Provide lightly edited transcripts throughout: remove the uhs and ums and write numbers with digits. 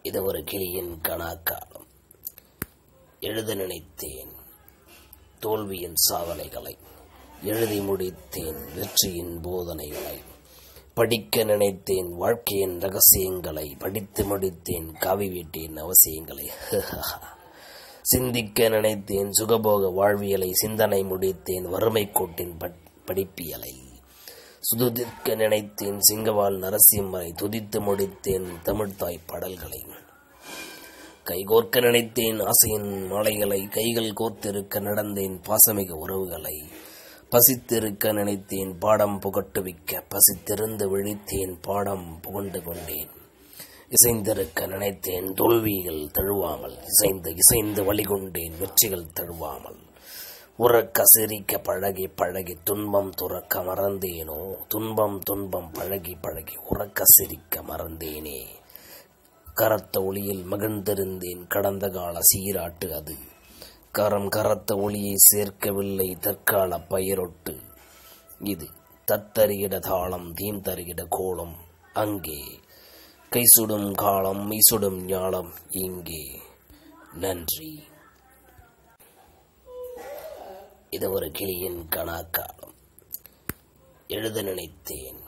இது ஒரு கிளியின் கனாக்காலம். எழுத நினைத்தேன் தோல்வியின் சாதனைகளை, எழுதி முடித்தேன் வெற்றியின் போதனைகளை, படிக்க நினைத்தேன் வாழ்க்கையின் ரகசியங்களை, படித்து முடித்தேன் காவி வீட்டின் அவசியங்களை, சிந்திக்க நினைத்தேன் சுகபோக வாழ்வியலை, சிந்தனை முடித்தேன் வறுமை கோட்டின் படிப்பியலை, சுதுதிக்க நினைத்தேன் சிங்கவால் நரசிம்மரை, துதித்து முடித்தேன் தமிழ்தாய் பாடல்களை, கைகோர்க்க நினைத்தேன் ஆசையின் மாலைகளை, கைகள் கோர்த்திருக்க நடந்தேன் பாசமிக உறவுகளை, பசித்திருக்க நினைத்தேன் பாடம் புகட்டுவிக்க, பசித்திருந்து விழித்தேன் பாடம் புகண்டு கொண்டேன், இசைந்திருக்க நினைத்தேன் தோல்விகள் தழுவாமல், இசைந்து வழிகொண்டேன் வெற்றிகள் தழுவாமல், உறக்க சிரிக்க பழகி பழகி துன்பம் துறக்க மறந்தேனோ, துன்பம் பழகி பழகி உறக்க சிரிக்க மறந்தேனே, கரத்த ஒளியில் மகிழ்ந்திருந்தேன் கடந்த கால சீராட்டு அது, கரத்த ஒளியை சேர்க்கவில்லை தற்கால பயிரொட்டு, இது தத்தருகிட தாளம் தீம் தருகிட கோலம் அங்கே, கை சுடும் காலம் மெய்சுடும் ஞாலம் இங்கே. நன்றி. இது ஒரு கிளியின் கனாக்காலம். எழுத நினைத்தேன்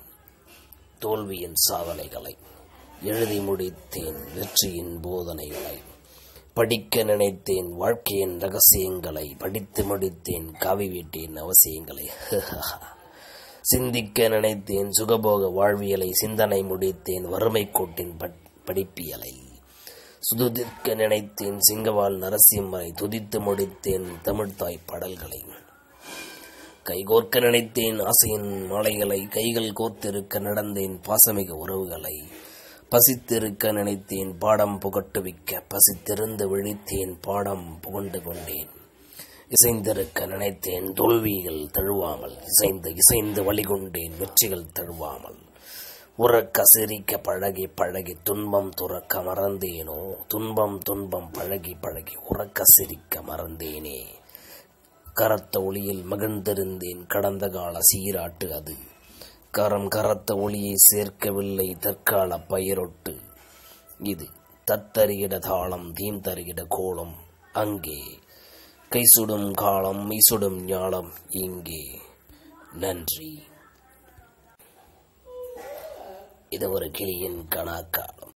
தோல்வியின் சாதனைகளை, எழுதி முடித்தேன் வெற்றியின் போதனைகளை, படிக்க நினைத்தேன் வாழ்க்கையின் ரகசியங்களை, படித்து முடித்தேன் காவி வீட்டின் அவசியங்களை, சிந்திக்க நினைத்தேன் சுகபோக வாழ்வியலை, சிந்தனை முடித்தேன் வறுமை கோட்டின் படிப்பியலை, சுதுதிக்க நினைத்தேன் சிங்கவால் நரசிம்மரை, துதித்து முடித்தேன் தமிழ்தாய் பாடல்களை, கைகோர்க்க நினைத்தேன் ஆசையின் மாலைகளை, கைகள் கோர்த்திருக்க நடந்தேன் பாசமிக உறவுகளை, பசித்திருக்க நினைத்தேன் பாடம் புகட்டுவிக்க, பசித்திருந்து விழித்தேன் பாடம் புகண்டு கொண்டேன், இசைந்திருக்க நினைத்தேன் தோல்விகள் தழுவாமல், இசைந்து வழிகொண்டேன் வெற்றிகள் தழுவாமல், உறக்க சிரிக்க பழகி பழகி துன்பம் துறக்க மறந்தேனோ, துன்பம் பழகி பழகி உறக்க சிரிக்க மறந்தேனே, கரத்த ஒளியில் மகிழ்ந்திருந்தேன் கடந்த கால சீராட்டு அது, கரத்த ஒளியை சேர்க்கவில்லை தற்கால பயிரொட்டு, இது தத்தருகிட தாளம் தீம் தருகிட கோலம் அங்கே, கை சுடும் காலம் மெய்சுடும் ஞாலம் இங்கே. நன்றி. இது ஒரு கிளியின் கனாக்காலம்.